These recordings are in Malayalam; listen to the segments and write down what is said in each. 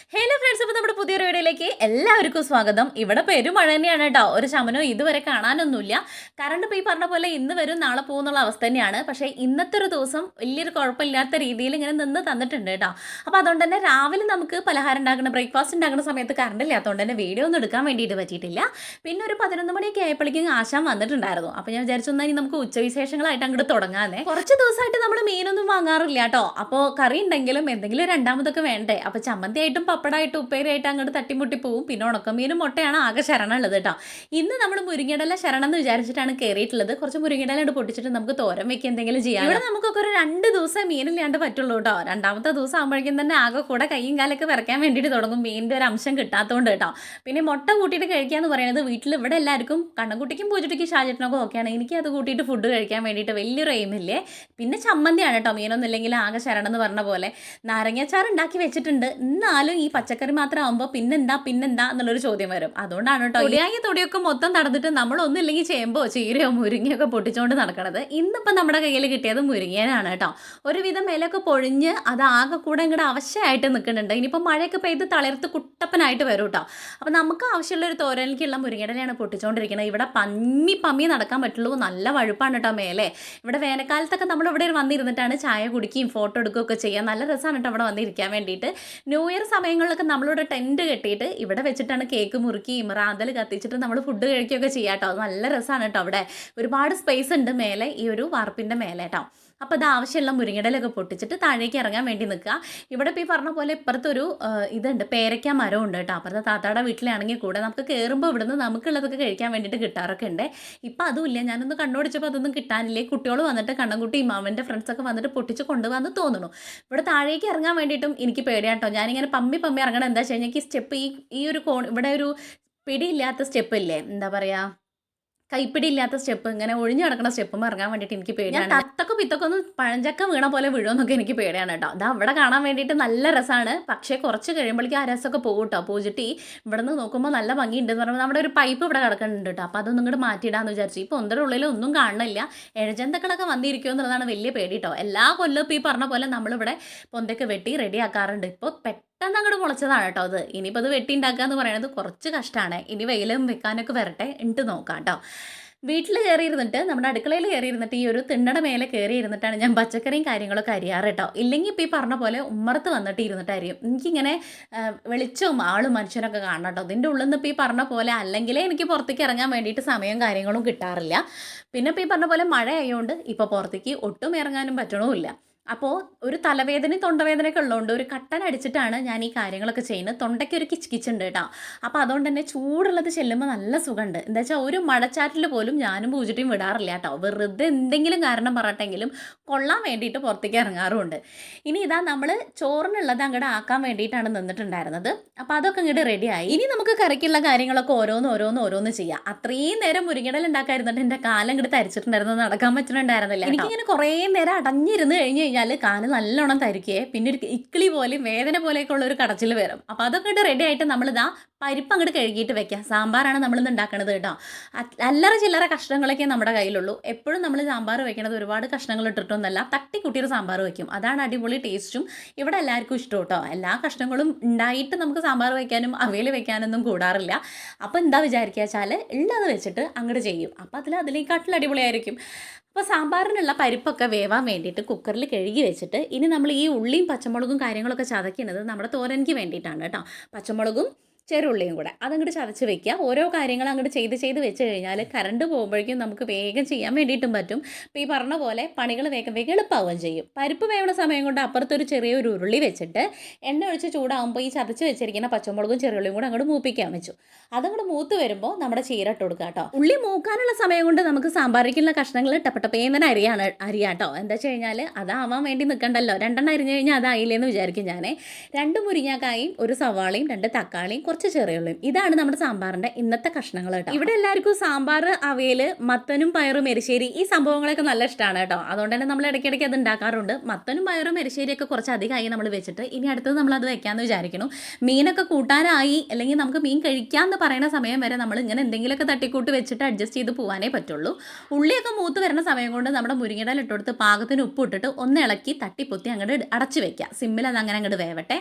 ഹലോ ഫ്രണ്ട്സ്, അപ്പോൾ നമ്മുടെ പുതിയൊരു വീഡിയോയിലേക്ക് എല്ലാവർക്കും സ്വാഗതം. ഇവിടെ പെരുമഴ തന്നെയാണ് കേട്ടോ. ഒരു ശമനവും ഇതുവരെ കാണാനൊന്നുമില്ല. കറണ്ട് ഇപ്പോൾ ഈ പറഞ്ഞ പോലെ ഇന്ന് വരും നാളെ പോകുന്നുള്ള അവസ്ഥ തന്നെയാണ്. പക്ഷേ ഇന്നത്തെ ഒരു ദിവസം വലിയൊരു കുഴപ്പമില്ലാത്ത രീതിയിൽ ഇങ്ങനെ നിന്ന് തന്നിട്ടുണ്ട് കേട്ടോ. അപ്പോൾ അതുകൊണ്ട് തന്നെ രാവിലെ നമുക്ക് പലഹാരം ഉണ്ടാക്കുന്ന ബ്രേക്ക്ഫാസ്റ്റ് ഉണ്ടാക്കുന്ന സമയത്ത് കറണ്ട് ഇല്ലാത്തതുകൊണ്ട് തന്നെ വീഡിയോ ഒന്നും എടുക്കാൻ വേണ്ടിയിട്ട് പറ്റിയിട്ടില്ല. പിന്നെ ഒരു 11 മണിയൊക്കെ ആയപ്പോഴേക്കും ആശാൻ വന്നിട്ടുണ്ടായിരുന്നു. അപ്പോൾ ഞാൻ വിചാരിച്ചു ഇനി നമുക്ക് ഉച്ചവിശേഷങ്ങളായിട്ട് അങ്ങോട്ട് തുടങ്ങാമെന്നേ. കുറച്ച് ദിവസമായിട്ട് നമ്മൾ മീനൊന്നും വാങ്ങാറില്ല കേട്ടോ. അപ്പോൾ കറി ഉണ്ടെങ്കിലും എന്തെങ്കിലും രണ്ടാമതൊക്കെ വേണ്ടേ. അപ്പോൾ ചമ്മന്തിയായിട്ടും പപ്പടമായിട്ട് ഉപ്പേരിയായിട്ട് അങ്ങോട്ട് തട്ടിമുട്ടി പോവും. പിന്നെ ഉണക്കമീനും മുട്ടയാണ് ആകെ ശരണമുള്ളത് കേട്ടോ. ഇന്ന് നമ്മൾ മുരിങ്ങയിടല ശരണം എന്ന് വിചാരിച്ചിട്ടാണ് കയറിയിട്ടുള്ളത്. കുറച്ച് മുരിങ്ങയിടല കൊണ്ട് പൊട്ടിച്ചിട്ട് നമുക്ക് തോരൻ വെക്കുക എന്തെങ്കിലും ചെയ്യാം. ഇവിടെ നമുക്കൊക്കെ ഒരു 2 ദിവസം മീനില്ലാണ്ട് പറ്റുള്ളൂ കേട്ടോ. രണ്ടാമത്തെ ദിവസം ആകുമ്പോഴേക്കും തന്നെ ആകെ കൂടെ കൈയും കാലൊക്കെ വിറയ്ക്കാൻ വേണ്ടിയിട്ട് തുടങ്ങും, മീനിൻ്റെ ഒരു അംശം കിട്ടാത്തതുകൊണ്ട് കേട്ടോ. പിന്നെ മുട്ട കൂട്ടിയിട്ട് കഴിക്കുക എന്ന് പറയുന്നത് വീട്ടിൽ ഇവിടെ എല്ലാവർക്കും കണ്ണൻകുട്ടിക്കും പൂജട്ടിക്കും ഷാജറ്റിനൊക്കെ ഓക്കെയാണ്. എനിക്ക് അത് കൂട്ടിയിട്ട് ഫുഡ് കഴിക്കാൻ വേണ്ടിയിട്ട് വലിയൊരു എയിമില്ലേ. പിന്നെ ചമ്മന്തിയാണ് കേട്ടോ, മീനൊന്നും ഇല്ലെങ്കിൽ ആകെ ശരണം എന്ന് പറഞ്ഞ പോലെ. നാരങ്ങാച്ചാർ ഉണ്ടാക്കി വെച്ചിട്ടുണ്ട്. എന്നാലും ഈ പച്ചക്കറി മാത്രം ആകുമ്പോൾ പിന്നെന്താ എന്നുള്ളൊരു ചോദ്യം വരും. അതുകൊണ്ടാണ് കേട്ടോ ഒടിയായ തൊടിയൊക്കെ മൊത്തം നടന്നിട്ട് നമ്മളൊന്നുമില്ലെങ്കിൽ ചേമ്പോ ചീരയോ മുരിങ്ങയൊക്കെ പൊട്ടിച്ചുകൊണ്ട് നടക്കണത്. ഇന്നിപ്പം നമ്മുടെ കയ്യിൽ കിട്ടിയത് മുരിങ്ങേനാണ് കേട്ടോ. ഒരുവിധം ഇലയൊക്കെ പൊഴിഞ്ഞ് അത് ആകെ കൂടെ ഇങ്ങോട്ട് ആവശ്യമായിട്ട് നിൽക്കുന്നുണ്ട്. ഇനിയിപ്പോൾ മഴയൊക്കെ പെയ്ത് തളിർത്ത് കുട്ടപ്പനായിട്ട് വരും കേട്ടോ. അപ്പോൾ നമുക്ക് ആവശ്യമുള്ള ഒരു തോരനിലേക്കുള്ള മുരിങ്ങയിടലാണ് പൊട്ടിച്ചുകൊണ്ടിരിക്കുന്നത്. ഇവിടെ പമ്മി നടക്കാൻ പറ്റുള്ളൂ. നല്ല വഴുപ്പാണ് കേട്ടോ മേലെ. ഇവിടെ വേനൽക്കാലത്തൊക്കെ നമ്മളിവിടെ വന്നിരുന്നിട്ടാണ് ചായ കുടിക്കുകയും ഫോട്ടോ എടുക്കുകയൊക്കെ ചെയ്യാം. നല്ല രസമാണ് കേട്ടോ അവിടെ വന്നിരിക്കാൻ വേണ്ടിയിട്ട്. ന്യൂ ഇയർ സമയങ്ങളിലൊക്കെ നമ്മളിവിടെ ടെൻറ്റ് കെട്ടിയിട്ട് ഇവിടെ വെച്ചിട്ടാണ് കേക്ക് മുറുക്കിയും റാന്തൽ കത്തിച്ചിട്ട് നമ്മൾ ഫുഡ് കഴിക്കുകയൊക്കെ ചെയ്യാം കേട്ടോ. നല്ല രസമാണ് കേട്ടോ. അവിടെ ഒരുപാട് സ്പേസ് ഉണ്ട് മേലെ, ഈ ഒരു വാർപ്പിൻ്റെ മേലെ കേട്ടോ. അപ്പോൾ അത് ആവശ്യമുള്ള മുരിങ്ങയിടലൊക്കെ പൊട്ടിച്ചിട്ട് താഴേക്ക് ഇറങ്ങാൻ വേണ്ടി നിൽക്കുക. ഇവിടെ ഇപ്പോൾ ഈ പറഞ്ഞ പോലെ ഇപ്പുറത്തൊരു ഇതുണ്ട്, പേരയ്ക്ക മരം ഉണ്ട് കേട്ടോ. അപ്പുറത്തെ താത്താടെ വീട്ടിലാണെങ്കിൽ കൂടെ നമുക്ക് കയറുമ്പോൾ ഇവിടുന്ന് നമുക്കുള്ളതൊക്കെ കഴിക്കാൻ വേണ്ടിയിട്ട് കിട്ടാറൊക്കെ ഉണ്ട്. ഇപ്പം അതുമില്ല. ഞാനൊന്ന് കണ്ണോടിച്ചപ്പോൾ അതൊന്നും കിട്ടാനില്ലേ. കുട്ടികൾ വന്നിട്ട് കണ്ണൻകുട്ടിയും അവൻ്റെ ഫ്രണ്ട്സൊക്കെ വന്നിട്ട് പൊട്ടിച്ച് കൊണ്ടുവന്ന് തോന്നുന്നു. ഇവിടെ താഴേക്ക് ഇറങ്ങാൻ വേണ്ടിയിട്ടും എനിക്ക് പേടിയാണ് കേട്ടോ. ഞാനിങ്ങനെ പമ്മി ഇറങ്ങണം. എന്താ വെച്ച് കഴിഞ്ഞാൽ എനിക്ക് സ്റ്റെപ്പ് ഈ ഒരു ഇവിടെ ഒരു പിടിയില്ലാത്ത സ്റ്റെപ്പ് ഇല്ലേ, എന്താ പറയുക, കൈപ്പിടി ഇല്ലാത്ത സ്റ്റെപ്പ്, ഇങ്ങനെ ഒഴിഞ്ഞു കിടക്കുന്ന സ്റ്റെപ്പും ഇറങ്ങാൻ വേണ്ടിയിട്ട് എനിക്ക് പേടിയാണ്. തത്തൊക്കെ പിത്തൊക്കെ ഒന്ന് പഴഞ്ചക്ക വീണ പോലെ വീഴുമെന്നൊക്കെ എനിക്ക് പേടിയാണ് കേട്ടോ. അത് അവിടെ കാണാൻ വേണ്ടിയിട്ട് നല്ല രസമാണ്. പക്ഷേ കുറച്ച് കഴിയുമ്പോഴേക്കും ആ രസമൊക്കെ പോകും കേട്ടോ. പൂജിട്ടി ഇവിടെ നിന്ന് നോക്കുമ്പോൾ നല്ല ഭംഗിയുണ്ടെന്ന് പറയുമ്പോൾ നമ്മുടെ ഒരു പൈപ്പ് ഇവിടെ കിടക്കുന്നുണ്ട് കേട്ടോ. അപ്പോൾ അതൊന്നും ഇങ്ങോട്ട് മാറ്റിയിടാന്ന് വിചാരിച്ചു. ഇപ്പോൾ ഒന്നര ഉള്ളിൽ ഒന്നും കാണുന്നില്ല. എഴജന്തക്കളൊക്കെ വന്നിരിക്കുമോ എന്നുള്ളതാണ് വലിയ പേടി കേട്ടോ. എല്ലാ കൊല്ലവും ഇപ്പോൾ ഈ പറഞ്ഞ പോലെ നമ്മളിവിടെ പൊന്തൊക്കെ വെട്ടി റെഡി ആക്കാറുണ്ട്. ഇപ്പോൾ പെട്ടെന്ന് അങ്ങോട്ട് മുളച്ചതാണ് കേട്ടോ അത്. ഇനിയിപ്പോൾ അത് വെട്ടി ഉണ്ടാക്കുക എന്ന് പറയുന്നത് കുറച്ച് കഷ്ടമാണ്. ഇനി വെയിലും വെക്കാനൊക്കെ വരട്ടെ, ഇട്ട് നോക്കാം കേട്ടോ. വീട്ടിൽ കയറിയിരുന്നിട്ട്, നമ്മുടെ അടുക്കളയിൽ കയറിയിരുന്നിട്ട് ഈ ഒരു തിണ്ണട മേലെ കയറിയിരുന്നിട്ടാണ് ഞാൻ പച്ചക്കറിയും കാര്യങ്ങളൊക്കെ അരിയാറ് കേട്ടോ. ഇല്ലെങ്കിൽ ഇപ്പോൾ ഈ പറഞ്ഞ പോലെ ഉമ്മറത്ത് വന്നിട്ട് ഇരുന്നിട്ട് അരിയും. എനിക്കിങ്ങനെ വെളിച്ചവും ആളും മനുഷ്യനൊക്കെ കാണണം കേട്ടോ. ഇതിൻ്റെ ഉള്ളിൽ നിന്ന് ഇപ്പോൾ ഈ പറഞ്ഞ പോലെ അല്ലെങ്കിലേ എനിക്ക് പുറത്തേക്ക് ഇറങ്ങാൻ വേണ്ടിയിട്ട് സമയവും കാര്യങ്ങളും കിട്ടാറില്ല. പിന്നെ ഇപ്പോൾ ഈ പറഞ്ഞ പോലെ മഴ ആയതുകൊണ്ട് ഇപ്പോൾ പുറത്തേക്ക് ഒട്ടും ഇറങ്ങാനും പറ്റണമില്ല. അപ്പോൾ ഒരു തലവേദനയും തൊണ്ടവേദനയൊക്കെ ഉള്ളതുകൊണ്ട് ഒരു കട്ടൻ അടിച്ചിട്ടാണ് ഞാൻ ഈ കാര്യങ്ങളൊക്കെ ചെയ്യുന്നത്. തൊണ്ടയ്ക്ക് ഒരു കിച്ച് കേട്ടോ. അപ്പോൾ അതുകൊണ്ട് തന്നെ ചൂടുള്ളത് ചെല്ലുമ്പോൾ നല്ല സുഖമുണ്ട്. എന്താ വെച്ചാൽ ഒരു മഴച്ചാറ്റിൽ പോലും ഞാനും പൂജിട്ടിയും വിടാറില്ല കേട്ടോ. വെറുതെ എന്തെങ്കിലും കാരണം പറഞ്ഞിട്ടെങ്കിലും കൊള്ളാൻ വേണ്ടിയിട്ട് പുറത്തേക്ക് ഇറങ്ങാറുമുണ്ട്. ഇനി ഇതാ നമ്മൾ ചോറിനുള്ളത് അങ്ങോട്ട് ആക്കാൻ വേണ്ടിയിട്ടാണ് നിന്നിട്ടുണ്ടായിരുന്നത്. അപ്പോൾ അതൊക്കെ അങ്ങോട്ട് റെഡിയായി. ഇനി നമുക്ക് കറിക്കുള്ള കാര്യങ്ങളൊക്കെ ഓരോന്ന് ചെയ്യാം. അത്രയും നേരം മുരിങ്ങയിടൽ ഉണ്ടാക്കാതിരുന്നിട്ട് എൻ്റെ കാലം ഇങ്ങോട്ട് തരിച്ചിട്ടുണ്ടായിരുന്നു, നടക്കാൻ പറ്റുന്നുണ്ടായിരുന്നില്ല. എനിക്കിങ്ങനെ കുറേ നേരം അടഞ്ഞിരുന്ന് കഴിഞ്ഞ് കഴിഞ്ഞാൽ കാല് നല്ലോണം തരിക്കുകയെ പിന്നെ ഒരു ഇക്കിളി പോലെയും വേദന പോലെയൊക്കെ ഉള്ള ഒരു കടച്ചിൽ വരും. അപ്പോൾ അതൊക്കെ ഇട്ട് റെഡി ആയിട്ട് നമ്മളിതാ പരിപ്പ് അങ്ങോട്ട് കഴുകിയിട്ട് വെക്കുക. സാമ്പാറാണ് നമ്മളിന്ന് ഉണ്ടാക്കണത് കേട്ടോ. അല്ലറ ചില്ലറ കഷ്ണങ്ങളൊക്കെ നമ്മുടെ കയ്യിലുള്ളൂ. എപ്പോഴും നമ്മൾ സാമ്പാർ വെക്കണത് ഒരുപാട് കഷ്ണങ്ങൾ ഇട്ടിട്ടൊന്നല്ല, തട്ടിക്കുട്ടിയൊരു സാമ്പാർ വയ്ക്കും. അതാണ് അടിപൊളി ടേസ്റ്റും. ഇവിടെ എല്ലാവർക്കും ഇഷ്ടം കേട്ടോ. എല്ലാ കഷ്ണങ്ങളും ഉണ്ടായിട്ട് നമുക്ക് സാമ്പാർ വയ്ക്കാനും അവയിൽ വെക്കാനൊന്നും കൂടാറില്ല. അപ്പോൾ എന്താ വിചാരിക്കുക വെച്ചാൽ ഉള്ളത് വെച്ചിട്ട് അങ്ങോട്ട് ചെയ്യും. അപ്പോൾ അതിലേക്കാട്ടിൽ അടിപൊളിയായിരിക്കും. അപ്പോൾ സാമ്പാറിനുള്ള പരിപ്പൊക്കെ വേവാൻ വേണ്ടിയിട്ട് കുക്കറിൽ കഴുകി വെച്ചിട്ട് ഇനി നമ്മൾ ഈ ഉള്ളിയും പച്ചമുളകും കാര്യങ്ങളൊക്കെ ചതയ്ക്കുന്നത് നമ്മുടെ തോരനിക്ക് വേണ്ടിയിട്ടാണ് കേട്ടോ. പച്ചമുളകും ചെറുള്ളിയും കൂടെ അതങ്ങോട്ട് ചതച്ച് വെക്കുക. ഓരോ കാര്യങ്ങൾ അങ്ങോട്ട് ചെയ്ത് വെച്ച് കഴിഞ്ഞാൽ കറണ്ട് പോകുമ്പോഴേക്കും നമുക്ക് വേഗം ചെയ്യാൻ വേണ്ടിയിട്ടും പറ്റും. ഇപ്പോൾ ഈ പറഞ്ഞ പോലെ പണികൾ വേഗം എളുപ്പമാവുകയും ചെയ്യും. പരിപ്പ് വേവുന്ന സമയം കൊണ്ട് അപ്പുറത്തൊരു ചെറിയൊരു ഉരുളി വെച്ചിട്ട് എണ്ണ ഒഴിച്ച് ചൂടാകുമ്പോൾ ഈ ചതച്ച് വെച്ചിരിക്കുന്ന പച്ചമുളകും ചെറുള്ളിയും കൂടെ അങ്ങോട്ട് മൂപ്പിക്കാൻ വെച്ചു. അതങ്ങോട്ട് മൂത്ത് വരുമ്പോൾ നമ്മുടെ ചീര ഇട്ട് കൊടുക്കുക കേട്ടോ. ഉള്ളി മൂക്കാനുള്ള സമയം കൊണ്ട് നമുക്ക് സാമ്പാറിക്കുള്ള കഷ്ണങ്ങൾ ടപ്പേന്നനെ അരിയാട്ടോ. എന്താ വെച്ച് കഴിഞ്ഞാൽ അതാവാൻ വേണ്ടി നിൽക്കണ്ടല്ലോ. 2 അരിഞ്ഞു കഴിഞ്ഞാൽ അതായില്ലേന്ന് വിചാരിക്കും ഞാൻ. 2 മുരിങ്ങാക്കായും 1 സവാളയും 2 തക്കാളിയും കുറച്ച് ചെറിയ ഉള്ളിയും. ഇതാണ് നമ്മുടെ സാമ്പാറിൻ്റെ ഇന്നത്തെ കഷ്ണങ്ങൾ കേട്ടോ. ഇവിടെ എല്ലാവർക്കും സാമ്പാർ, അവിയൽ, മത്തനും പയറും എരിശ്ശേരി ഈ സംഭവങ്ങളൊക്കെ നല്ല ഇഷ്ടമാണ് കേട്ടോ. അതുകൊണ്ട് തന്നെ നമ്മൾ ഇടയ്ക്കിടയ്ക്ക് അത് ഉണ്ടാക്കാറുണ്ട്. മത്തനും പയറും എരിശ്ശേരിയൊക്കെ കുറച്ച് അധികമായി നമ്മൾ വെച്ചിട്ട് ഇനി അടുത്തത് നമ്മളത് വെക്കാമെന്ന് വിചാരിക്കണം. മീനൊക്കെ കൂട്ടാനായി അല്ലെങ്കിൽ നമുക്ക് മീൻ കഴിക്കാമെന്ന് പറയുന്ന സമയം വരെ നമ്മൾ ഇങ്ങനെ എന്തെങ്കിലുമൊക്കെ തട്ടിക്കൂട്ട് വെച്ചിട്ട് അഡ്ജസ്റ്റ് ചെയ്ത് പോകാനേ പറ്റുള്ളൂ. ഉള്ളിയൊക്കെ മൂത്ത് വരുന്ന സമയം കൊണ്ട് നമ്മുടെ മുരിങ്ങയുടെ ഇട്ടുകൊടുത്ത് പാകത്തിന് ഉപ്പ് ഇട്ടിട്ട് ഒന്ന് ഇളക്കി തട്ടിപ്പൊത്തി അങ്ങോട്ട് അടച്ച് വെക്കുക. സിമ്മിൽ അത് അങ്ങനെ അങ്ങോട്ട് വേവട്ടെ.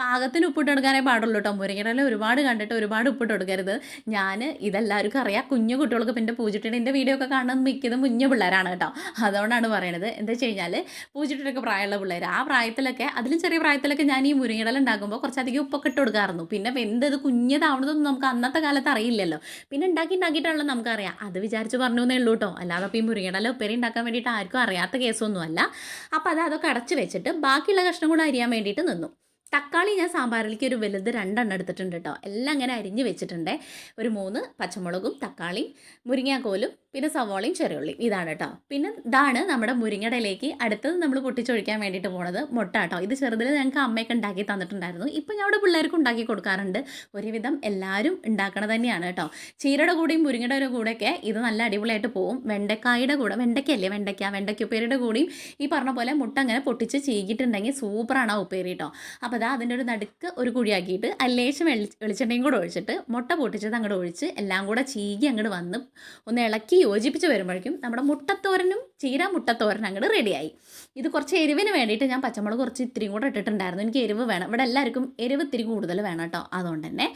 പാകത്തിന് ഉപ്പിട്ട് എടുക്കാനേ പാടുള്ളൂ കേട്ടോ. മുരിങ്ങയുടെ ഒരുപാട് കണ്ടിട്ട് ഒരുപാട് ഉപ്പിട്ട് കൊടുക്കരുത്. ഞാൻ ഇതെല്ലാവർക്കും അറിയാം. കുഞ്ഞു കുട്ടികൾക്ക് പിന്നെ പൂജിട്ടിൻ്റെ വീഡിയോ ഒക്കെ കാണുന്നത് മിക്കതും കുഞ്ഞു പിള്ളേരാണ് കേട്ടോ. അതുകൊണ്ടാണ് പറയണത്. എന്താ വെച്ച് കഴിഞ്ഞാൽ പൂജിട്ടിട്ടൊക്കെ പ്രായമുള്ള പിള്ളേർ, ആ പ്രായത്തിലൊക്കെ അതിലും ചെറിയ പ്രായത്തിലൊക്കെ ഞാൻ ഈ മുരിങ്ങയില ഉണ്ടാക്കുമ്പോൾ കുറച്ചധികം ഉപ്പൊക്കെ ഇട്ട് കൊടുക്കാറുണ്ട്. പിന്നെ വെന്തത് കുഞ്ഞതാവണതൊന്നും നമുക്ക് അന്നത്തെ കാലത്ത് അറിയില്ലല്ലോ. പിന്നെ ഉണ്ടാക്കിയിട്ടാണല്ലോ നമുക്കറിയാം. അത് വിചാരിച്ച് പറഞ്ഞു എന്നേ ഉള്ളൂ കേട്ടോ. അല്ലാതെ ഇപ്പോൾ ഈ മുരിങ്ങയില ഉപ്പേരി ഉണ്ടാക്കാൻ വേണ്ടിയിട്ട് ആർക്കും അറിയാത്ത കേസൊന്നുമല്ല. അപ്പോൾ അതൊക്കെ അടച്ച് വെച്ചിട്ട് ബാക്കിയുള്ള കഷ്ണം കൂടെ അരിയാൻ വേണ്ടിയിട്ട് നിന്നു. തക്കാളി ഞാൻ സാമ്പാറിലേക്ക് ഒരു വലുത് 2 എടുത്തിട്ടുണ്ട് കേട്ടോ. എല്ലാം അങ്ങനെ അരിഞ്ഞ് വെച്ചിട്ടുണ്ട്. ഒരു 3 പച്ചമുളകും തക്കാളിയും മുരിങ്ങാക്കോലും പിന്നെ സവാളയും ചെറിയുള്ളിയും ഇതാണ് കേട്ടോ. പിന്നെ ഇതാണ് നമ്മുടെ മുരിങ്ങയുടെ ഇലയ്ക്ക് അടുത്തത് നമ്മൾ പൊട്ടിച്ചൊഴിക്കാൻ വേണ്ടിയിട്ട് പോണത് മുട്ട കേട്ടോ. ഇത് ചെറുതിൽ ഞങ്ങൾക്ക് അമ്മയൊക്കെ ഉണ്ടാക്കി തന്നിട്ടുണ്ടായിരുന്നു. ഇപ്പം ഞാൻ ഇവിടെ പിള്ളേർക്ക് ഉണ്ടാക്കി കൊടുക്കാറുണ്ട്. ഒരുവിധം എല്ലാവരും ഉണ്ടാക്കണത് തന്നെയാണ് കേട്ടോ. ചീരയുടെ കൂടെയും മുരിങ്ങയുടെ കൂടെയൊക്കെ ഇത് നല്ല അടിപൊളിയായിട്ട് പോവും. വെണ്ടയ്ക്കായുടെ കൂടെ, വെണ്ടയ്ക്കുപ്പേരിയുടെ കൂടെയും ഈ പറഞ്ഞ പോലെ മുട്ട അങ്ങനെ പൊട്ടിച്ച് ചീകിയിട്ടുണ്ടെങ്കിൽ സൂപ്പറാണ് ആ ഉപ്പേരി കേട്ടോ. അപ്പോൾ അതിൻ്റെ ഒരു നടുക്ക് ഒരു കുഴിയാക്കിയിട്ട് അല്ലേശം വെളിച്ചെണ്ണയും കൂടെ ഒഴിച്ചിട്ട് മുട്ട പൊട്ടിച്ചത് അങ്ങോട്ട് ഒഴിച്ച് എല്ലാം കൂടെ ചീകി അങ്ങോട്ട് വന്ന് ഒന്ന് ഇളക്കി യോജിപ്പിച്ച് വരുമ്പോഴേക്കും നമ്മുടെ മുട്ടത്തോരനും മുട്ടത്തോരനും അങ്ങോട്ട് റെഡിയായി. ഇത് കുറച്ച് എരിവിന് വേണ്ടിയിട്ട് ഞാൻ പച്ചമുളക് കുറച്ച് ഇത്തിരിയും കൂടെ ഇട്ടിട്ടുണ്ടായിരുന്നു. എനിക്ക് എരിവ് വേണം. ഇവിടെ എല്ലാവർക്കും എരിവ് ഇത്തിരി കൂടുതൽ വേണം കേട്ടോ. അതുകൊണ്ട് തന്നെ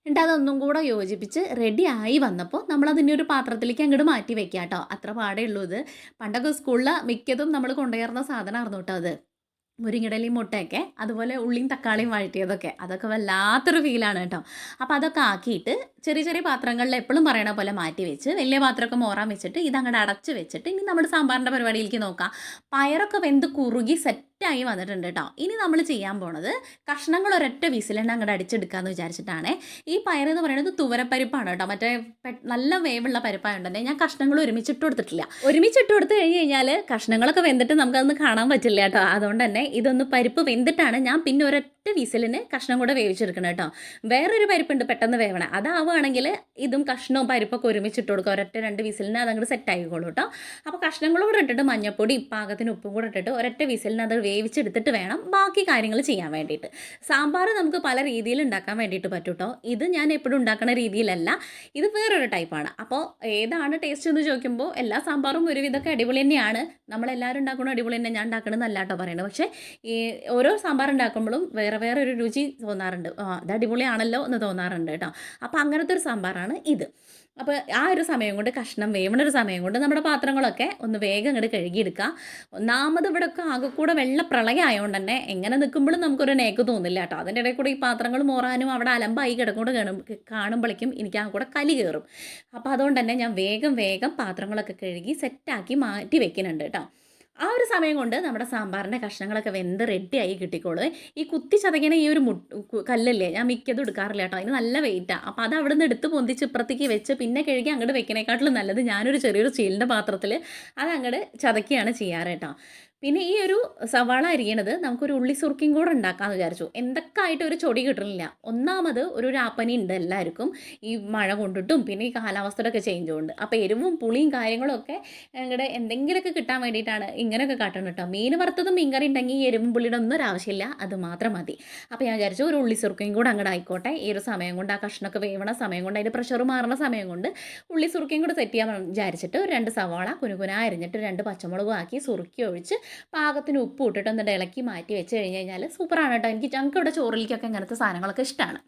എന്നിട്ട് അതൊന്നും കൂടെ യോജിപ്പിച്ച് റെഡിയായി വന്നപ്പോൾ നമ്മളതിൻ്റെ ഒരു പാത്രത്തിലേക്ക് അങ്ങോട്ട് മാറ്റി വെക്കുക കേട്ടോ. അത്ര പാടേ ഉള്ളൂ. ഇത് പണ്ടൊക്കെ സ്കൂളിൽ മിക്കതും നമ്മൾ കൊണ്ടുവരുന്ന സാധനമായിരുന്നു കേട്ടോ. അത് മുരിങ്ങയിലയും മുട്ടയൊക്കെ, അതുപോലെ ഉള്ളിയും തക്കാളിയും വഴറ്റിയതൊക്കെ, അതൊക്കെ വല്ലാത്തൊരു ഫീലാണ് കേട്ടോ. അപ്പോൾ അതൊക്കെ ആക്കിയിട്ട് ചെറിയ ചെറിയ പാത്രങ്ങളിൽ എപ്പോഴും പറയണ പോലെ മാറ്റി വെച്ച് വലിയ പാത്രമൊക്കെ മോറാൻ വെച്ചിട്ട് ഇതങ്ങോട്ട് അടച്ച് വെച്ചിട്ട് ഇനി നമ്മുടെ സാമ്പാറിൻ്റെ പരിപാടിയിലേക്ക് നോക്കാം. പയറൊക്കെ വെന്ത് കുറുകി സെറ്റായി വന്നിട്ടുണ്ട് കേട്ടോ. ഇനി നമ്മൾ ചെയ്യാൻ പോണത് കഷ്ണങ്ങൾ ഒരൊറ്റ വിസിലെണ്ണ അങ്ങോട്ട് അടിച്ചെടുക്കാമെന്ന് വിചാരിച്ചിട്ടാണ്. ഈ പയർ എന്ന് പറയുന്നത് തുവരപ്പരിപ്പാണ് കേട്ടോ. മറ്റേ നല്ല വേവുള്ള പരിപ്പായതുകൊണ്ട് തന്നെ ഞാൻ കഷ്ണങ്ങൾ ഒരുമിച്ചിട്ട് കൊടുത്തിട്ടില്ല. ഒരുമിച്ചിട്ട് കൊടുത്ത് കഴിഞ്ഞാൽ കഷ്ണങ്ങളൊക്കെ വെന്തിട്ട് നമുക്കതൊന്ന് കാണാൻ പറ്റില്ല കേട്ടോ. അതുകൊണ്ട് തന്നെ ഇതൊന്ന് പരിപ്പ് വെന്തിട്ടാണ് ഞാൻ പിന്നെ ഒരൊറ്റ വിസിലിന് കഷ്ണം കൂടെ വേവിച്ചെടുക്കണം കേട്ടോ. വേറൊരു പരിപ്പുണ്ട് പെട്ടെന്ന് വേവണം. അതാവുകയാണെങ്കിൽ ഇതും കഷ്ണവും പരിപ്പൊക്കെ ഒരുമിച്ചിട്ട് കൊടുക്കുക. ഒരൊറ്റ 2 വിസിലിന് അതങ്ങോട്ട് സെറ്റ് ആയിക്കോളൂ കേട്ടോ. അപ്പോൾ കഷ്ണങ്ങളും കൂടെ ഇട്ടിട്ട് മഞ്ഞപ്പൊടി പാകത്തിന് ഉപ്പും കൂടെ ഇട്ടിട്ട് ഒരൊറ്റ വിസിലിന് അത് വേവിച്ചെടുത്തിട്ട് വേണം ബാക്കി കാര്യങ്ങൾ ചെയ്യാൻ വേണ്ടിയിട്ട്. സാമ്പാർ നമുക്ക് പല രീതിയിൽ ഉണ്ടാക്കാൻ വേണ്ടിയിട്ട് പറ്റും കേട്ടോ. ഇത് ഞാൻ എപ്പോഴും ഉണ്ടാക്കുന്ന രീതിയിലല്ല, ഇത് വേറൊരു ടൈപ്പാണ്. അപ്പോൾ ഏതാണ് ടേസ്റ്റ് എന്ന് ചോദിക്കുമ്പോൾ എല്ലാ സാമ്പാറും ഒരുവിധമൊക്കെ അടിപൊളി തന്നെയാണ്. നമ്മളെല്ലാവരും ഉണ്ടാക്കുന്ന അടിപൊളി തന്നെ ഞാൻ ഉണ്ടാക്കണമെന്നല്ല കേട്ടോ പറയുന്നത്. പക്ഷേ ഈ ഓരോ സാമ്പാർ ഉണ്ടാക്കുമ്പോഴും വേറെ ഒരു രുചി തോന്നാറുണ്ട്. അത് അടിപൊളിയാണല്ലോ എന്ന് തോന്നാറുണ്ട് കേട്ടോ. അപ്പോൾ അങ്ങനത്തെ ഒരു സാമ്പാറാണ് ഇത്. അപ്പോൾ ആ ഒരു സമയം കൊണ്ട് കഷ്ണം വേവണ ഒരു സമയം കൊണ്ട് നമ്മുടെ പാത്രങ്ങളൊക്കെ ഒന്ന് വേഗം അങ്ങോട്ട് കഴുകിയെടുക്കുക. ഒന്നാമത് ഇവിടെ ഒക്കെ ആകെ കൂടെ വെള്ള പ്രളയം ആയതുകൊണ്ട് തന്നെ എങ്ങനെ നിൽക്കുമ്പോഴും നമുക്കൊരു നേക്ക് തോന്നില്ല കേട്ടോ. അതിൻ്റെ ഇടയിൽ കൂടെ ഈ പാത്രങ്ങൾ മോറാനും അവിടെ അലമ്പായി കിടക്കൂടെ കാണുമ്പോഴേക്കും എനിക്ക് ആ കൂടെ കലി കയറും. അപ്പോൾ അതുകൊണ്ട് തന്നെ ഞാൻ വേഗം പാത്രങ്ങളൊക്കെ കഴുകി സെറ്റാക്കി മാറ്റി വെക്കുന്നുണ്ട് കേട്ടോ. ആ ഒരു സമയം കൊണ്ട് നമ്മുടെ സാമ്പാറിൻ്റെ കഷ്ണങ്ങളൊക്കെ വെന്ത് റെഡിയായി കിട്ടിക്കോളൂ. ഈ കുത്തി ചതയ്ക്കണ ഈ ഒരു കല്ലല്ലേ ഞാൻ മിക്കതും എടുക്കാറില്ല കേട്ടോ. അതിന് നല്ല വെയിറ്റാണ്. അപ്പോൾ അത് അവിടെ നിന്ന് എടുത്ത് പൊന്തിച്ച് ഇപ്പുറത്തേക്ക് വെച്ച് പിന്നെ കഴുകി അങ്ങോട്ട് വെക്കണേക്കാട്ടിലും നല്ലത് ഞാനൊരു ചെറിയൊരു സ്റ്റീലിൻ്റെ പാത്രത്തിൽ അത് അങ്ങോട്ട് ചതയ്ക്കുകയാണ് ചെയ്യാറ് കേട്ടോ. പിന്നെ ഈ ഒരു സവാള അരിയണത് നമുക്കൊരു ഉള്ളി സുർക്കയും കൂടെ ഉണ്ടാക്കാമെന്ന് വിചാരിച്ചു. എന്തൊക്കെ ആയിട്ട് ഒരു ചൊടി കിട്ടണില്ല. ഒന്നാമത് ഒരു രാപ്പനി ഉണ്ട് എല്ലാവർക്കും, ഈ മഴ കൊണ്ടിട്ടും പിന്നെ ഈ കാലാവസ്ഥയുടെ ഒക്കെ ചേഞ്ച് കൊണ്ട്. അപ്പോൾ എരിവും പുളിയും കാര്യങ്ങളും ഒക്കെ അങ്ങോട്ട് എന്തെങ്കിലുമൊക്കെ കിട്ടാൻ വേണ്ടിയിട്ടാണ് ഇങ്ങനെയൊക്കെ കാട്ടണം കേട്ടോ. മീൻ വറുത്തതും മീൻകറി ഉണ്ടെങ്കിൽ ഈ എരിവും പുളിയുടെ ഒന്നും ഒരു ആവശ്യമില്ല, അത് മാത്രം മതി. അപ്പോൾ ഞാൻ വിചാരിച്ചു ഒരു ഉള്ളി സുർക്കയും കൂടെ അങ്ങോട്ട് ആയിക്കോട്ടെ. ഈ ഒരു സമയം കൊണ്ട് ആ കഷ്ണമൊക്കെ വേവണ സമയം കൊണ്ട് അതിൻ്റെ പ്രഷർ മാറുന്ന സമയം കൊണ്ട് ഉള്ളി സുർക്കയും കൂടെ സെറ്റ് ചെയ്യാൻ വിചാരിച്ചിട്ട് ഒരു 2 സവാള കുനുകുന അരിഞ്ഞിട്ട് 2 പച്ചമുളകും ആക്കി സുറുക്കി ഒഴിച്ച് പാകത്തിന് ഉപ്പ് ഇട്ടിട്ട് എന്നിട്ട് ഇളക്കി മാറ്റി വെച്ച് കഴിഞ്ഞാൽ സൂപ്പറാണ് കേട്ടോ. ഞങ്ങൾക്ക് ഇവിടെ ചോറിലേക്കൊക്കെ ഇങ്ങനത്തെ സാധനങ്ങളൊക്കെ ഇഷ്ടമാണ്.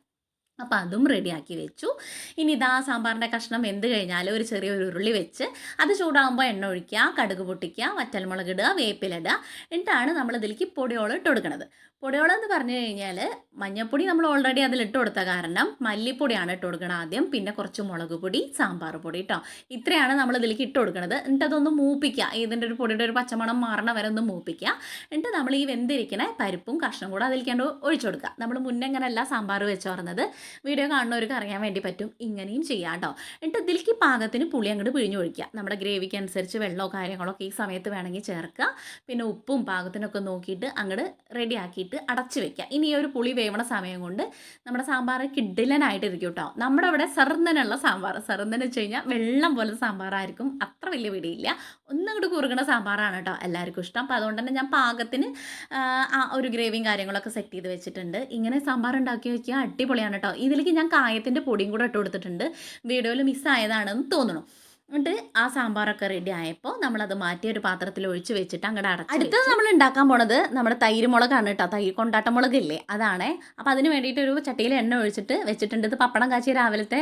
അപ്പോൾ അതും റെഡിയാക്കി വെച്ചു. ഇനി ഇതാ സാമ്പാറിൻ്റെ കഷ്ണം വെന്ത് കഴിഞ്ഞാൽ ഒരു ചെറിയൊരു ഉരുളി വെച്ച് അത് ചൂടാകുമ്പോൾ എണ്ണ ഒഴിക്കുക, കടുക് പൊട്ടിക്കുക, വറ്റൽമുളക് ഇടുക, വേപ്പിലിടുക. എന്നിട്ടാണ് നമ്മൾ ഇതിലേക്ക് പൊടിയോളം ഇട്ട് കൊടുക്കുന്നത്. പൊടിയോളം എന്ന് പറഞ്ഞു കഴിഞ്ഞാൽ മഞ്ഞൾപ്പൊടി നമ്മൾ ഓൾറെഡി അതിലിട്ട് കൊടുത്ത കാരണം മല്ലിപ്പൊടിയാണ് ഇട്ട് കൊടുക്കണം ആദ്യം. പിന്നെ കുറച്ച് മുളക് പൊടി, സാമ്പാർ പൊടി കേട്ടോ. ഇത്രയാണ് നമ്മൾ ഇതിലേക്ക് ഇട്ട് കൊടുക്കുന്നത്. എന്നിട്ട് അതൊന്ന് മൂപ്പിക്കുക. ഇതിൻ്റെ ഒരു പൊടിയുടെ ഒരു പച്ചമണം മാറണ വരെ ഒന്ന് മൂപ്പിക്കുക. എന്നിട്ട് നമ്മൾ ഈ വെന്തിരിക്കണ പരിപ്പും കഷ്ണം കൂടെ അതിലേക്കാണ്ട് ഒഴിച്ചു കൊടുക്കുക. നമ്മൾ മുന്നേ ഇങ്ങനെയല്ല സാമ്പാർ വെച്ച് പറഞ്ഞത്. വീഡിയോ കാണുന്നവർക്ക് അറിയാൻ വേണ്ടി പറ്റും. ഇങ്ങനെയും ചെയ്യാം കേട്ടോ. എന്നിട്ട് ഇതിലേക്ക് പാകത്തിന് പുളി അങ്ങോട്ട് പിഴിഞ്ഞ് ഒഴിക്കുക. നമ്മുടെ ഗ്രേവിക്ക് അനുസരിച്ച് വെള്ളമോ കാര്യങ്ങളൊക്കെ ഈ സമയത്ത് വേണമെങ്കിൽ ചേർക്കുക. പിന്നെ ഉപ്പും പാകത്തിനൊക്കെ നോക്കിയിട്ട് അങ്ങോട്ട് റെഡിയാക്കിയിട്ട് വേണ്ടിയിട്ട് അടച്ച് വെക്കുക. ഇനി ഈ ഒരു പുളി വേവണ സമയം കൊണ്ട് നമ്മുടെ സാമ്പാർ കിഡിലനായിട്ടിരിക്കും കേട്ടോ. നമ്മുടെ അവിടെ സെറുന്നനുള്ള സാമ്പാർ, സെറുന്നതെന്ന് വെച്ച് കഴിഞ്ഞാൽ വെള്ളം പോലെ സാമ്പാറായിരിക്കും, അത്ര വലിയ പിടിയില്ല, ഒന്നുകൂടി കുറുകണ സാമ്പാറാണ് കേട്ടോ എല്ലാവർക്കും ഇഷ്ടം. അപ്പോൾ അതുകൊണ്ട് തന്നെ ഞാൻ പാകത്തിന് ആ ഒരു ഗ്രേവിയും കാര്യങ്ങളൊക്കെ സെറ്റ് ചെയ്ത് വെച്ചിട്ടുണ്ട്. ഇങ്ങനെ സാമ്പാർ ഉണ്ടാക്കി വയ്ക്കുക, അടിപൊളിയാണ് കേട്ടോ. ഇതിലേക്ക് ഞാൻ കായത്തിൻ്റെ പൊടിയും കൂടെ ഇട്ട് കൊടുത്തിട്ടുണ്ട്, വീഡിയോയിൽ മിസ്സായതാണെന്ന് തോന്നുന്നു. എന്നിട്ട് ആ സാമ്പാറൊക്കെ റെഡി ആയപ്പോൾ നമ്മളത് മാറ്റി ഒരു പാത്രത്തിൽ ഒഴിച്ച് വെച്ചിട്ട് അങ്ങോട്ട് അടച്ച്. അടുത്തത് നമ്മൾ ഉണ്ടാക്കാൻ പോണത് നമ്മുടെ തൈര് മുളകാണ് കേട്ടോ. തൈര് കൊണ്ടാട്ട മുളകില്ലേ, അതാണേ. അപ്പോൾ അതിന് വേണ്ടിയിട്ട് ഒരു ചട്ടിയിൽ എണ്ണ ഒഴിച്ചിട്ട് വെച്ചിട്ടുണ്ട്. ഇത് പപ്പടം കാച്ചിയ രാവിലത്തെ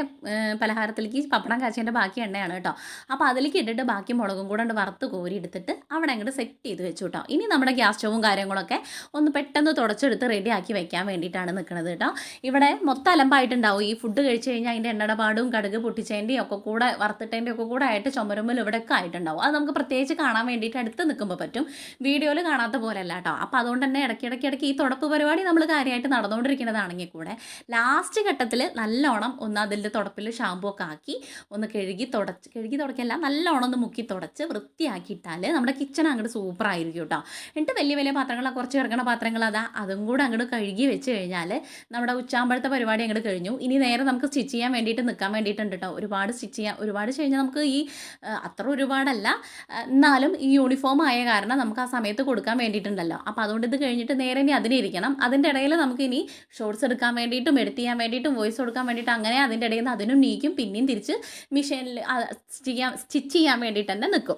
പലഹാരത്തിലേക്ക് പപ്പടം കാച്ചിയതിൻ്റെ ബാക്കി എണ്ണയാണ് കേട്ടോ. അപ്പോൾ അതിലേക്ക് ഇട്ടിട്ട് ബാക്കി മുളകും കൂടെ വറുത്ത് കോരി എടുത്തിട്ട് അവിടെ അങ്ങോട്ട് സെറ്റ് ചെയ്ത് വെച്ചു കേട്ടോ. ഇനി നമ്മുടെ ഗ്യാസ് സ്റ്റവും കാര്യങ്ങളൊക്കെ ഒന്ന് പെട്ടെന്ന് തുടച്ചെടുത്ത് റെഡിയാക്കി വെക്കാൻ വേണ്ടിയിട്ടാണ് നിൽക്കുന്നത് കേട്ടോ. ഇവിടെ മൊത്തം അലമ്പായിട്ടുണ്ടാവും. ഈ ഫുഡ് കഴിച്ച് കഴിഞ്ഞാൽ അതിൻ്റെ എണ്ണയുടെ പാടും കടുക് പൊട്ടിച്ചതിൻ്റെയും ഒക്കെ കൂടെ വറുത്തിട്ടതിൻ്റെ ഒക്കെ കൂടെ ആയിട്ട് ചുമരുമ്മൽ ഇവിടെയൊക്കെ ആയിട്ടുണ്ടാവും. അത് നമുക്ക് പ്രത്യേകിച്ച് കാണാൻ വേണ്ടിയിട്ട് അടുത്ത് നിൽക്കുമ്പോൾ പറ്റും, വീഡിയോയിൽ കാണാത്ത പോലെയല്ല കേട്ടോ. അപ്പോൾ അതുകൊണ്ട് തന്നെ ഇടയ്ക്കിടയ്ക്ക് ഈ തുടപ്പ് പരിപാടി നമ്മൾ കാര്യമായിട്ട് നടന്നുകൊണ്ടിരിക്കുന്നതാണെങ്കിൽ കൂടെ ലാസ്റ്റ് ഘട്ടത്തിൽ നല്ലോണം ഒന്ന് അതിൻ്റെ തുടപ്പിൽ ഷാമ്പൂ ഒക്കെ ആക്കി ഒന്ന് കഴുകി തുടയ്ക്കല്ല, നല്ലോണം ഒന്ന് മുക്കി തുടച്ച് വൃത്തിയാക്കിയിട്ടാൽ നമ്മുടെ കിച്ചൺ അങ്ങോട്ട് സൂപ്പറായിരിക്കും കേട്ടോ. എന്നിട്ട് വലിയ വലിയ പാത്രങ്ങളൊക്കെ കുറച്ച് കിടക്കുന്ന പാത്രങ്ങൾ അതും കൂടെ അങ്ങോട്ട് കഴുകി വെച്ച് കഴിഞ്ഞാൽ നമ്മുടെ ഉച്ചാമ്പഴത്തെ പരിപാടി അങ്ങോട്ട് കഴിഞ്ഞു. ഇനി നേരെ നമുക്ക് സ്റ്റിച്ച് ചെയ്യാൻ വേണ്ടിയിട്ട് നിൽക്കാൻ വേണ്ടിയിട്ടുണ്ട് കേട്ടോ. ഒരുപാട് കഴിഞ്ഞാൽ നമുക്ക് ഈ അത്ര ഒരുപാടല്ല, എന്നാലും ഈ യൂണിഫോം ആയ കാരണം നമുക്ക് ആ സമയത്ത് കൊടുക്കാൻ വേണ്ടിയിട്ടുണ്ടല്ലോ. അപ്പോൾ അതുകൊണ്ട് ഇത് കഴിഞ്ഞിട്ട് നേരെ ഇനി അതിനിരിക്കണം. അതിൻ്റെ ഇടയിൽ നമുക്ക് ഇനി ഷോർട്സ് എടുക്കാൻ വേണ്ടിയിട്ടും എഡിറ്റ് ചെയ്യാൻ വേണ്ടിയിട്ടും വോയിസ് കൊടുക്കാൻ വേണ്ടിയിട്ട് അങ്ങനെ അതിൻ്റെ ഇടയിൽ നിന്ന് അതിനും നീക്കും, പിന്നെയും തിരിച്ച് മെഷീനിൽ സ്റ്റിച്ച് ചെയ്യാൻ വേണ്ടിയിട്ട് തന്നെ നിൽക്കും.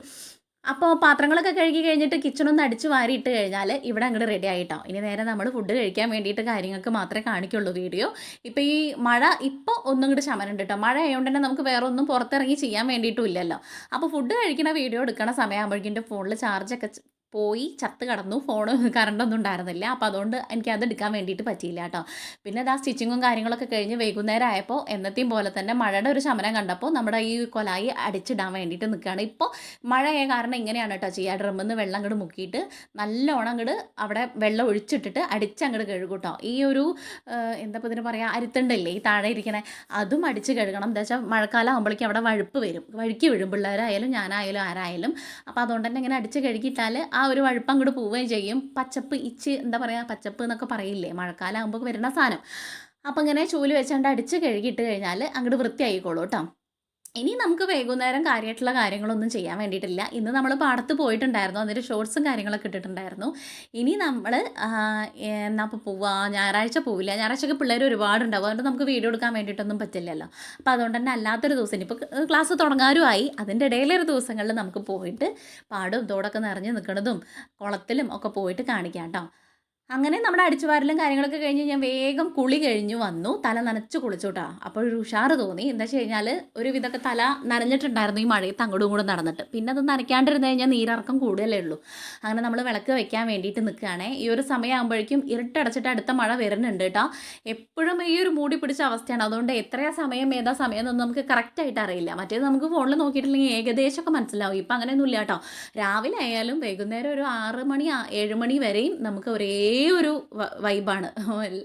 അപ്പോൾ പാത്രങ്ങളൊക്കെ കഴുകി കഴിഞ്ഞിട്ട് കിച്ചണൊന്ന് അടിച്ച് വാരിയിട്ട് കഴിഞ്ഞാൽ ഇവിടെ അങ്ങോട്ട് റെഡി ആയിട്ടോ. ഇനി നേരെ നമ്മൾ ഫുഡ് കഴിക്കാൻ വേണ്ടിയിട്ട് കാര്യങ്ങൾക്ക് മാത്രമേ കാണിക്കുള്ളൂ വീഡിയോ. ഇപ്പോൾ ഈ മഴ ഇപ്പോൾ ഒന്നും കൂടി ശമനമുണ്ട് കേട്ടോ. മഴ ആയതുകൊണ്ട് തന്നെ നമുക്ക് വേറെ ഒന്നും പുറത്തിറങ്ങി ചെയ്യാൻ വേണ്ടിയിട്ടും ഇല്ലല്ലോ. അപ്പോൾ ഫുഡ് കഴിക്കണ വീഡിയോ എടുക്കണ സമയമാകുമ്പോഴേക്കും എൻ്റെ ഫോണിൽ ചാർജൊക്കെ പോയി ചത്ത് കടന്നു, ഫോണ് കറണ്ടൊന്നും ഉണ്ടായിരുന്നില്ല. അപ്പോൾ അതുകൊണ്ട് എനിക്കത് എടുക്കാൻ വേണ്ടിയിട്ട് പറ്റിയില്ല കേട്ടോ. പിന്നെ ആ സ്റ്റിച്ചിങ്ങും കാര്യങ്ങളൊക്കെ കഴിഞ്ഞ് വൈകുന്നേരം ആയപ്പോൾ എന്നത്തെയും പോലെ തന്നെ മഴയുടെ ഒരു ശമനം കണ്ടപ്പോൾ നമ്മുടെ ഈ കൊലായി അടിച്ചിടാൻ വേണ്ടിയിട്ട് നിൽക്കുകയാണ്. ഇപ്പോൾ മഴയായ കാരണം ഇങ്ങനെയാണ് കേട്ടോ ചെയ്യുക. ഡ്രമ്മിൽ നിന്ന് വെള്ളം അങ്ങോട്ട് മുക്കിയിട്ട് നല്ലോണം അങ്ങോട്ട് അവിടെ വെള്ളം ഒഴിച്ചിട്ടിട്ട് അടിച്ചങ്ങോട്ട് കഴുകും കേട്ടോ. ഈ ഒരു എന്താ ഇപ്പോൾ ഇതിന് പറയുക, അരിത്തണ്ടല്ലേ ഈ താഴെ ഇരിക്കണേ, അതും അടിച്ച് കഴുകണം. എന്താ വെച്ചാൽ മഴക്കാലം ആകുമ്പോഴേക്കും അവിടെ വഴുക്കി വീഴും, പിള്ളേരായാലും ഞാനായാലും ആരായാലും. അപ്പോൾ അതുകൊണ്ട് തന്നെ ഇങ്ങനെ അടിച്ച് കഴുകിയിട്ടാൽ ആ ഒരു വഴുപ്പ് അങ്ങോട്ട് പോവുകയും ചെയ്യും. പച്ചപ്പ് എന്താ പറയുക, പച്ചപ്പ് എന്നൊക്കെ പറയില്ലേ, മഴക്കാലം ആകുമ്പോൾ വരുന്ന സാധനം. അപ്പം ഇങ്ങനെ ചൂല് വെച്ചാണ്ട് അടിച്ച് കഴുകിയിട്ട് കഴിഞ്ഞാൽ അങ്ങോട്ട് വൃത്തിയായിക്കോളൂ കേട്ടോ. ഇനി നമുക്ക് വൈകുന്നേരം കാര്യമായിട്ടുള്ള കാര്യങ്ങളൊന്നും ചെയ്യാൻ വേണ്ടിയിട്ടില്ല. ഇന്ന് നമ്മൾ പാടത്ത് പോയിട്ടുണ്ടായിരുന്നു, അതിൻ്റെ ഷോർട്സും കാര്യങ്ങളൊക്കെ ഇട്ടിട്ടുണ്ടായിരുന്നു. ഇനി നമ്മൾ എന്നാൽ ഇപ്പോൾ പോവുക, ഞായറാഴ്ച പോവില്ല, ഞായറാഴ്ചയൊക്കെ പിള്ളേർ ഒരുപാടുണ്ടാവും, അതുകൊണ്ട് നമുക്ക് വീഡിയോ എടുക്കാൻ വേണ്ടിയിട്ടൊന്നും പറ്റില്ലല്ലോ. അപ്പോൾ അതുകൊണ്ട് തന്നെ അല്ലാത്തൊരു ദിവസം ഇപ്പോൾ ക്ലാസ് തുടങ്ങാറുമായി, അതിൻ്റെ ഇടയിലൊരു ദിവസങ്ങളിൽ നമുക്ക് പോയിട്ട് പാടും തോടൊക്കെ നിറഞ്ഞ് നിൽക്കുന്നതും കുളത്തിലും ഒക്കെ പോയിട്ട് കാണിക്കാം കേട്ടോ. അങ്ങനെ നമ്മുടെ അടിച്ചുവാരലും കാര്യങ്ങളൊക്കെ കഴിഞ്ഞ് ഞാൻ വേഗം കുളി കഴിഞ്ഞു വന്നു, തല നനച്ച് കുളിച്ചു കേട്ടോ. അപ്പോൾ ഒരു ഉഷാറ് തോന്നി. എന്താ വെച്ച് കഴിഞ്ഞാൽ ഒരു വിധമൊക്കെ തല നനഞ്ഞിട്ടുണ്ടായിരുന്നു ഈ മഴയത്ത് അങ്ങോട്ടും കൂടെ നടന്നിട്ട്. പിന്നെ അത് നനയ്ക്കാണ്ടിരുന്ന് കഴിഞ്ഞാൽ നീരിറക്കം കൂടുതലേ ഉള്ളൂ. അങ്ങനെ നമ്മൾ വിളക്ക് വെക്കാൻ വേണ്ടിയിട്ട് നിൽക്കുകയാണേ. ഈ ഒരു സമയമാകുമ്പോഴേക്കും ഇരുട്ടടച്ചിട്ട് അടുത്ത മഴ വരുന്നുണ്ട് കേട്ടോ. എപ്പോഴും ഈ ഒരു മൂടി പിടിച്ച അവസ്ഥയാണ്. അതുകൊണ്ട് എത്രയാ സമയം ഏതാ സമയം എന്നൊന്നും നമുക്ക് കറക്റ്റായിട്ട് അറിയില്ല. മറ്റേത് നമുക്ക് ഫോണിൽ നോക്കിയിട്ടില്ലെങ്കിൽ ഏകദേശമൊക്കെ മനസ്സിലാവും. ഇപ്പം അങ്ങനെയൊന്നുമില്ല കേട്ടോ. രാവിലെ ആയാലും വൈകുന്നേരം ഒരു 6 മണി 7 മണി വരെയും നമുക്ക് ഒരേ ഒരു വൈബാണ്,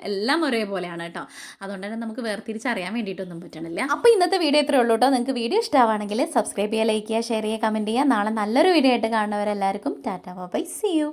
എല്ലാം ഒരേപോലെയാണ് കേട്ടോ. അതുകൊണ്ട് തന്നെ നമുക്ക് വേർതിരിച്ചറിയാൻ വേണ്ടിയിട്ടൊന്നും പറ്റണില്ല. അപ്പോൾ ഇന്നത്തെ വീഡിയോ ഇത്രയേ ഉള്ളൂ കേട്ടോ. നിങ്ങൾക്ക് വീഡിയോ ഇഷ്ടമാണെങ്കിൽ സബ്സ്ക്രൈബ് ചെയ്യുക, ലൈക്ക് ചെയ്യുക, ഷെയർ ചെയ്യുക, കമൻറ്റ് ചെയ്യുക. നാളെ നല്ലൊരു വീഡിയോ ആയിട്ട് കാണുന്നവരെല്ലാവർക്കും ടാറ്റാ ബൈ, സീ യു.